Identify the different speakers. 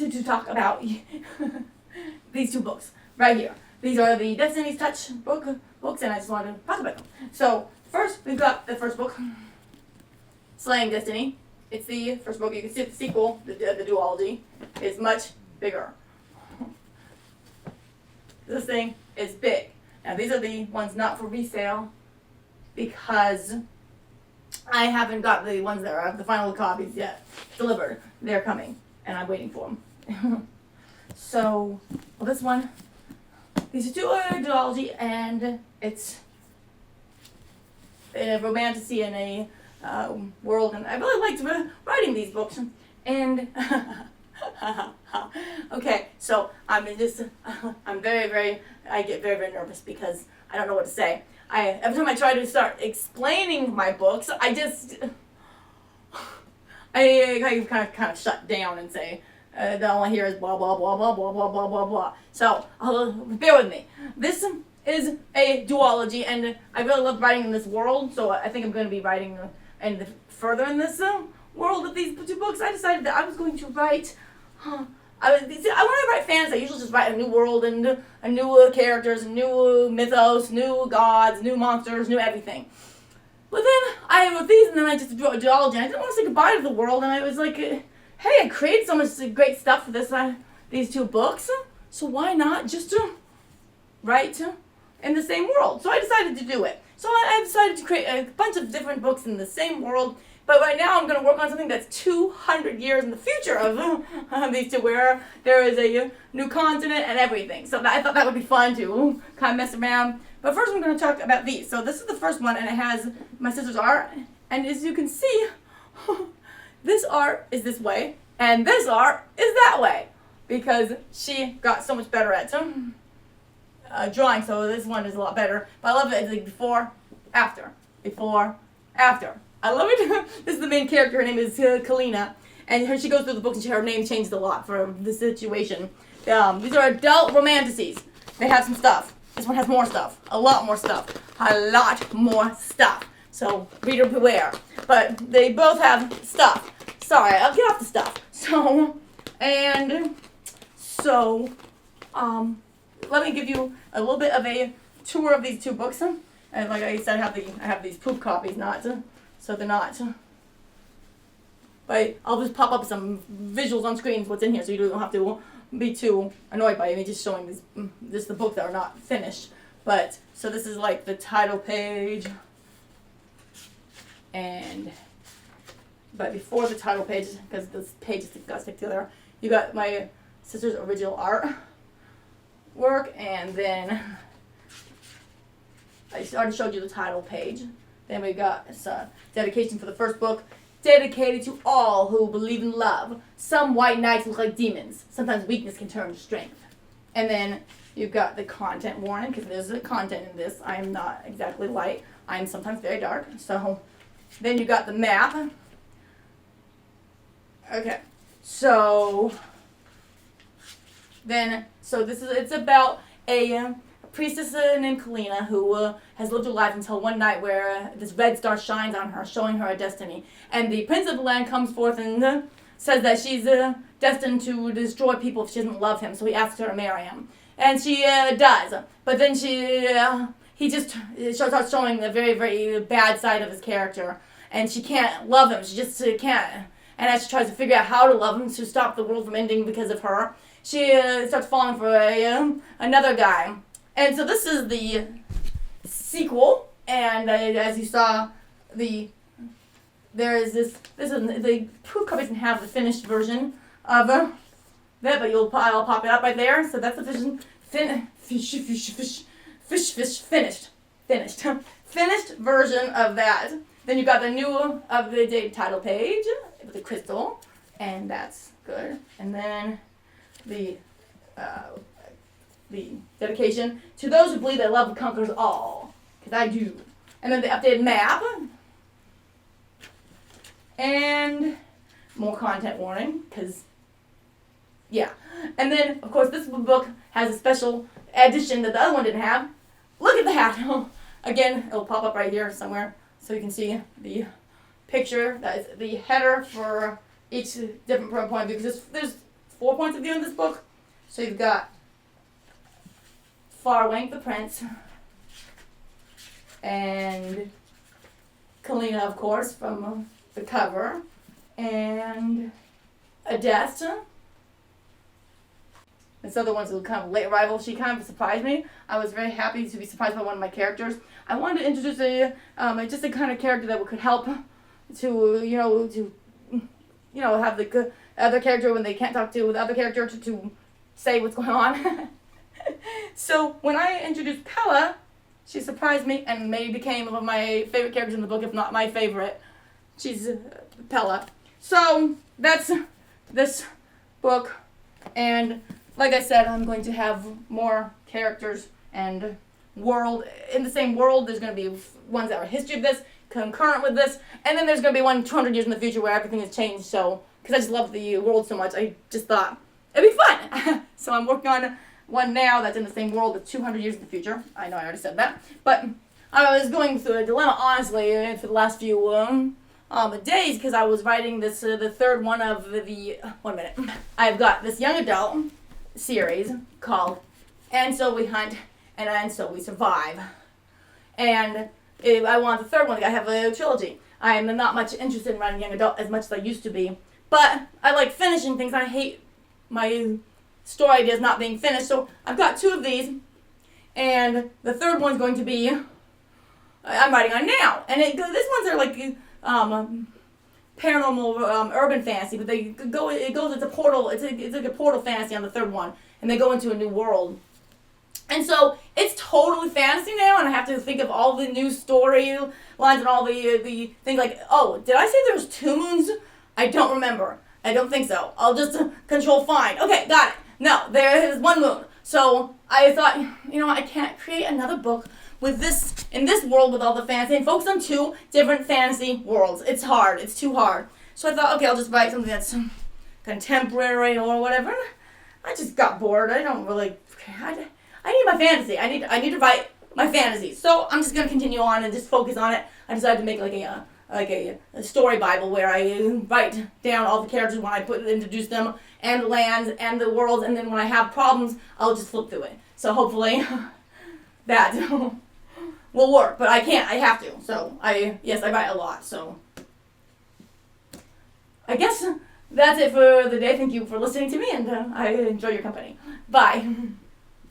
Speaker 1: to talk about these two books right here. These are the Destiny's Touch books, and I just wanted to talk about them. So first, we've got the first book, Slaying Destiny. It's the first book. You can see the sequel, the duology, is much bigger. This thing is big. Now these are the ones not for resale because I haven't got the ones that are the final copies yet delivered. They're coming, and I'm waiting for them. So, well, this one, these two are duology, and it's a romantasy in a world, and I really liked writing these books. And okay, so I'm very, I get very, very nervous because I don't know what to say. Every time I try to start explaining my books, I kind of shut down and say, all I hear is blah, blah, blah, blah, blah, blah, blah, blah, blah. So, bear with me. This is a duology, and I really love writing in this world, so I think I'm going to be writing and further in this world of these two books. I decided that I was going to write, when I write fantasy, I usually just write a new world and new characters, new mythos, new gods, new monsters, new everything. But then I wrote these, and then I just drew a duology. I didn't want to say goodbye to the world, and I was like, hey, I created so much great stuff for these two books, so why not just write in the same world? So I decided to do it. So I decided to create a bunch of different books in the same world, but right now I'm going to work on something that's 200 years in the future of these two, where there is a new continent and everything. So I thought that would be fun to kind of mess around. But first I'm going to talk about these. So this is the first one, and it has my sister's art. And as you can see, this art is this way, and this art is that way, because she got so much better at drawing, so this one is a lot better. But I love it. It's like before, after, before, after. I love it. This is the main character. Her name is Kalina, and she goes through the books, and her name changed a lot for the situation. These are adult romantasies. They have some stuff. This one has more stuff. A lot more stuff. A lot more stuff. So, reader beware. But they both have stuff. Sorry, I'll get off the stuff. Let me give you a little bit of a tour of these two books. And like I said, I have these poop copies, so they're not. But I'll just pop up some visuals on screens what's in here, so you don't have to be too annoyed by me just showing the books that are not finished. But so this is like the title page, but before the title page, because this page is got to stick together, you got my sister's original art work, and then I already showed you the title page. Then we got a dedication for the first book, dedicated to all who believe in love. Some white knights look like demons. Sometimes weakness can turn to strength. And then you've got the content warning, because there's a content in this. I am not exactly light. I am sometimes very dark. So then you got the map. Okay. So it's about a priestess named Kalina who has lived her life until one night where this red star shines on her, showing her a destiny. And the prince of the land comes forth and says that she's destined to destroy people if she doesn't love him. So he asks her to marry him, and she does. But then he just starts showing the very, very bad side of his character, and she can't love him. She just can't. And as she tries to figure out how to love him to stop the world from ending because of her, she starts falling for another guy. And so this is the sequel, and as you saw, the proof copies can have the finished version of that, but I'll pop it up right there. So that's the finished version of that. Then you got the new of the day title page with the crystal, and that's good. And then the dedication to those who believe that love conquers all, because I do. And then the updated map, and more content warning, because yeah. And then of course this book has a special edition that the other one didn't have. Look at the hat. Again, it'll pop up right here somewhere, so you can see the picture. That is the header for each different point of view, because there's 4 points of view in this book. So you've got Farwank the Prince, and Kalina, of course, from the cover, and Adest. This other one's a kind of late arrival. She kind of surprised me. I was very happy to be surprised by one of my characters. I wanted to introduce just a kind of character that could help to have the other character when they can't talk to the other character to say what's going on. So when I introduced Pella, she surprised me and maybe became one of my favorite characters in the book, if not my favorite. She's Pella. So that's this book, and like I said, I'm going to have more characters and world in the same world. There's going to be ones that are history of this, concurrent with this, and then there's going to be one 200 years in the future where everything has changed. So, because I just love the world so much, I just thought it'd be fun. So I'm working on one now that's in the same world that's 200 years in the future. I know I already said that, but I was going through a dilemma, honestly, for the last few days, because I was writing this the third one of the 1 minute. I've got this young adult series called And So We Hunt and So We Survive, and I want the third one. I have a trilogy. I am not much interested in writing young adult as much as I used to be, but I like finishing things. I hate my story ideas not being finished, so I've got 2 of these, and the third one's going to be I'm writing on now, and this ones are like paranormal urban fantasy, but it's a portal. It's like a portal fantasy on the third one, and they go into a new world. And so it's totally fantasy now, and I have to think of all the new story lines and all the things like, oh, did I say there was 2 moons? I don't remember. I don't think so. I'll just control find. Okay, got it. No, there is 1 moon. So I thought, I can't create another book with this in this world with all the fantasy and focus on 2 different fantasy worlds. It's hard. It's too hard. So I thought, okay, I'll just write something that's contemporary or whatever. I just got bored. I don't really. I need my fantasy. I need to write my fantasy. So I'm just gonna continue on and just focus on it. I decided to make like a story Bible where I write down all the characters when I introduce them, and the lands and the worlds, and then when I have problems, I'll just flip through it. So hopefully that will work. But I can't. I have to. So I write a lot. So I guess that's it for the day. Thank you for listening to me, and I enjoy your company. Bye.